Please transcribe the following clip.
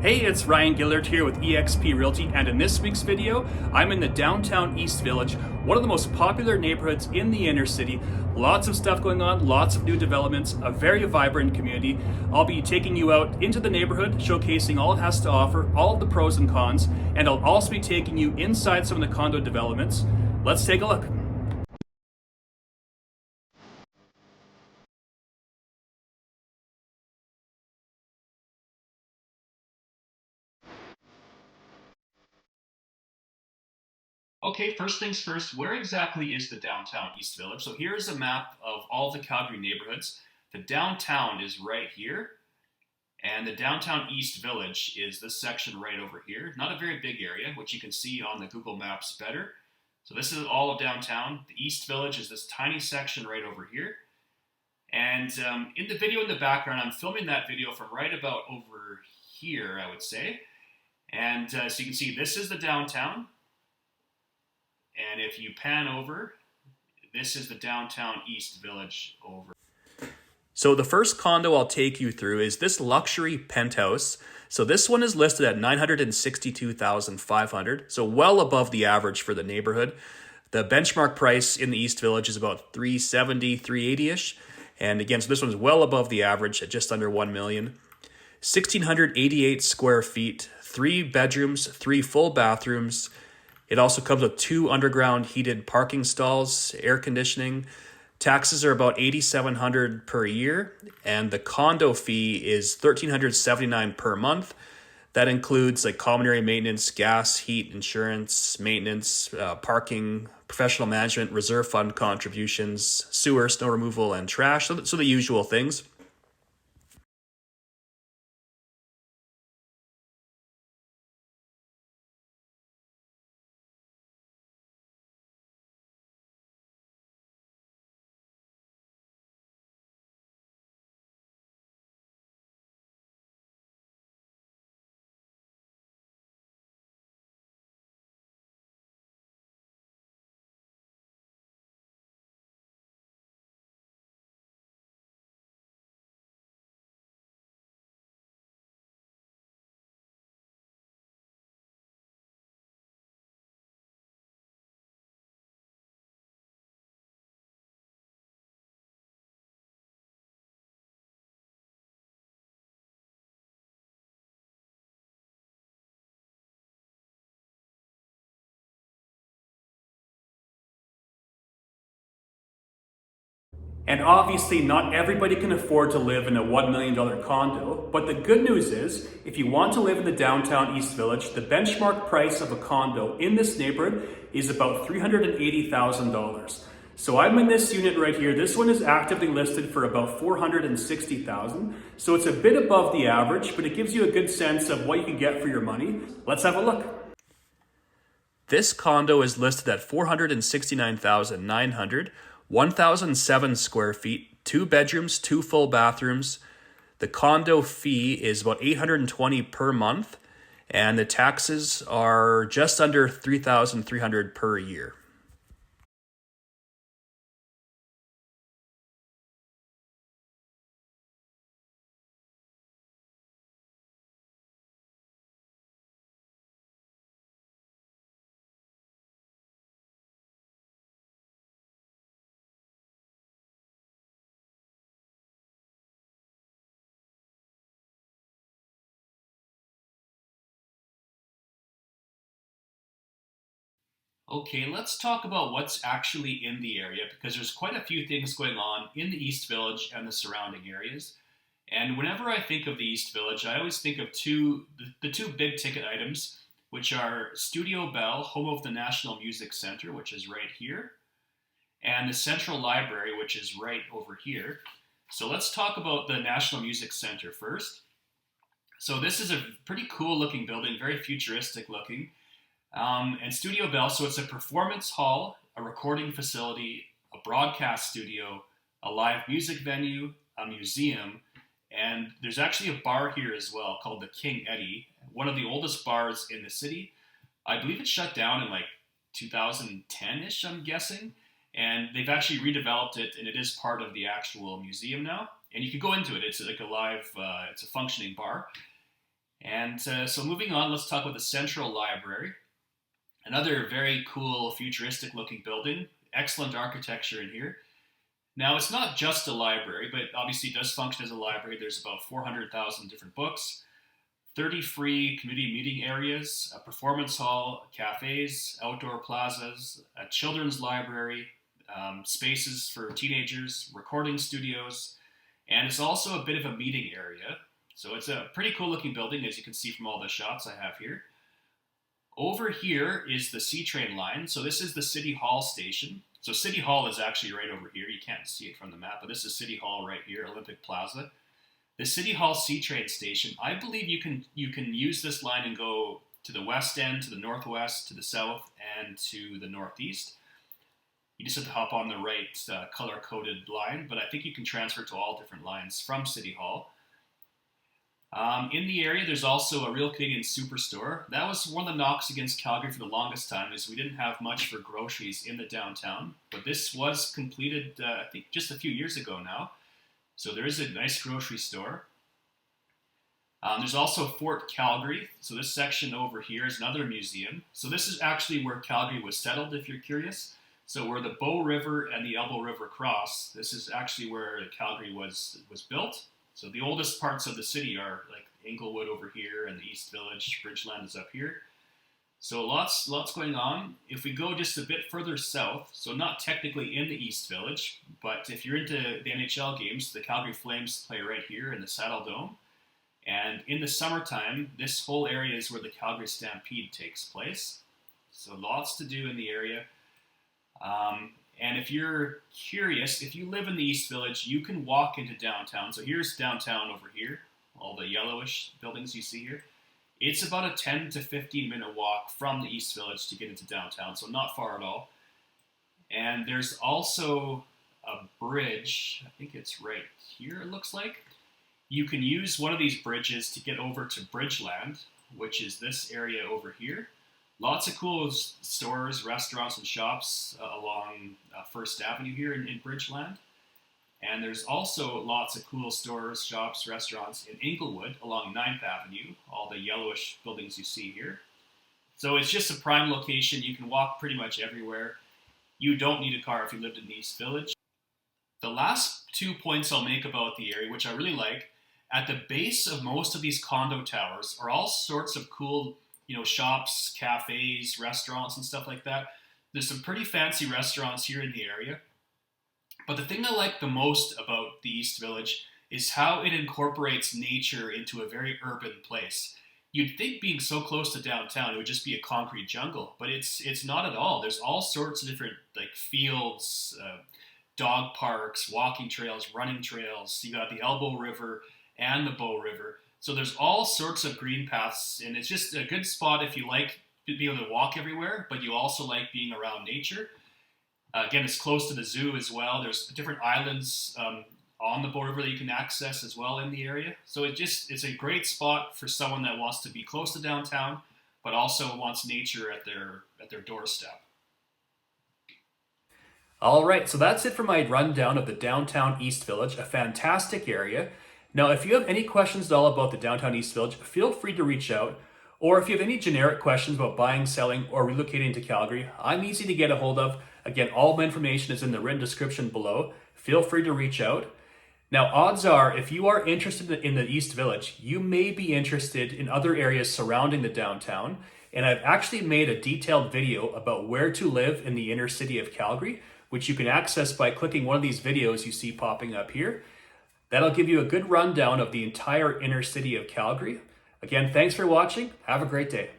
Hey, it's Ryan Gillard here with eXp Realty, and in this week's video, I'm in the downtown East Village, one of the most popular neighborhoods in the inner city. Lots of stuff going on, lots of new developments, a very vibrant community. I'll be taking you out into the neighborhood, showcasing all it has to offer, all of the pros and cons, and I'll also be taking you inside some of the condo developments. Let's take a look. Okay, first things first, where exactly is the downtown East Village? So here's a map of all the Calgary neighborhoods. The downtown is right here, and the downtown East Village is this section right over here. Not a very big area, which you can see on the Google Maps better. So this is all of downtown. The East Village is this tiny section right over here. And in the video in the background, I'm filming that video from right about over here, I would say. And so you can see this is the downtown. And if you pan over, this is the downtown East Village over. So the first condo I'll take you through is this luxury penthouse. So this one is listed at $962,500, so well above the average for the neighborhood. The benchmark price in the East Village is about $370,000, $380,000-ish. And again, so this one's well above the average at just under $1 million. 1,688 square feet, 3 bedrooms, 3 full bathrooms. It also comes with 2 underground heated parking stalls, air conditioning. Taxes are about $8,700 per year, and the condo fee is $1,379 per month. That includes like common area maintenance, gas, heat, insurance, maintenance, parking, professional management, reserve fund contributions, sewer, snow removal, and trash. So the usual things. And obviously not everybody can afford to live in a $1 million condo, but the good news is, if you want to live in the downtown East Village, the benchmark price of a condo in this neighborhood is about $380,000. So I'm in this unit right here. This one is actively listed for about $460,000. So it's a bit above the average, but it gives you a good sense of what you can get for your money. Let's have a look. This condo is listed at $469,900. 1,007 square feet, 2 bedrooms, 2 full bathrooms. The condo fee is about $820 per month, and the taxes are just under $3,300 per year. Okay, let's talk about what's actually in the area, because there's quite a few things going on in the East Village and the surrounding areas. And whenever I think of the East Village, I always think of the two big ticket items, which are Studio Bell, home of the National Music Center, which is right here, and the Central Library, which is right over here. So let's talk about the National Music Center first. So this is a pretty cool looking building, very futuristic looking. And Studio Bell, so it's a performance hall, a recording facility, a broadcast studio, a live music venue, a museum, and there's actually a bar here as well called the King Eddie, one of the oldest bars in the city. I believe it shut down in like 2010-ish, I'm guessing, and they've actually redeveloped it, and it is part of the actual museum now. And you can go into it. It's like a live, it's a functioning bar. And so moving on, let's talk about the Central Library. Another very cool, futuristic looking building. Excellent architecture in here. Now, it's not just a library, but obviously it does function as a library. There's about 400,000 different books, 30 free community meeting areas, a performance hall, cafes, outdoor plazas, a children's library, spaces for teenagers, recording studios, and it's also a bit of a meeting area. So it's a pretty cool looking building, as you can see from all the shots I have here. Over here is the Ctrain line. So this is the City Hall station. So City Hall is actually right over here. You can't see it from the map, but this is City Hall right here, Olympic Plaza. The City Hall Ctrain station, I believe you can use this line and go to the west end, to the northwest, to the south, and to the northeast. You just have to hop on the right color-coded line, but I think you can transfer to all different lines from City Hall. In the area, there's also a Real Canadian Superstore. That was one of the knocks against Calgary for the longest time, is we didn't have much for groceries in the downtown. But this was completed, I think, just a few years ago now. So there is a nice grocery store. There's also Fort Calgary. So this section over here is another museum. So this is actually where Calgary was settled, if you're curious. So where the Bow River and the Elbow River cross, this is actually where Calgary was built. So the oldest parts of the city are like Inglewood over here and the East Village. Bridgeland is up here. So lots going on. If we go just a bit further south, so not technically in the East Village, but if you're into the NHL games, the Calgary Flames play right here in the Saddle Dome. And in the summertime, this whole area is where the Calgary Stampede takes place. So lots to do in the area. And if you're curious, if you live in the East Village, you can walk into downtown. So here's downtown over here, all the yellowish buildings you see here. It's about a 10 to 15 minute walk from the East Village to get into downtown, so not far at all. And there's also a bridge, I think it's right here it looks like. You can use one of these bridges to get over to Bridgeland, which is this area over here. Lots of cool stores, restaurants, and shops along First Avenue here in Bridgeland. And there's also lots of cool stores, shops, restaurants in Inglewood along 9th Avenue, all the yellowish buildings you see here. So it's just a prime location. You can walk pretty much everywhere. You don't need a car if you lived in the East Village. The last 2 points I'll make about the area, which I really like, at the base of most of these condo towers are all sorts of cool shops, cafes, restaurants, and stuff like that. There's some pretty fancy restaurants here in the area. But the thing I like the most about the East Village is how it incorporates nature into a very urban place. You'd think being so close to downtown, it would just be a concrete jungle, but it's not at all. There's all sorts of different fields, dog parks, walking trails, running trails. You got the Elbow River and the Bow River. So there's all sorts of green paths, and it's just a good spot if you like to be able to walk everywhere, but you also like being around nature. Again, it's close to the zoo as well. There's different islands on the Bow River that you can access as well in the area. So it's a great spot for someone that wants to be close to downtown, but also wants nature at their doorstep. All right, so that's it for my rundown of the downtown East Village, a fantastic area. Now, if you have any questions at all about the downtown East Village, feel free to reach out. Or if you have any generic questions about buying, selling, or relocating to Calgary, I'm easy to get a hold of. Again, all my information is in the written description below. Feel free to reach out. Now, odds are, if you are interested in the East Village, you may be interested in other areas surrounding the downtown. And I've actually made a detailed video about where to live in the inner city of Calgary, which you can access by clicking one of these videos you see popping up here. That'll give you a good rundown of the entire inner city of Calgary. Again, thanks for watching. Have a great day.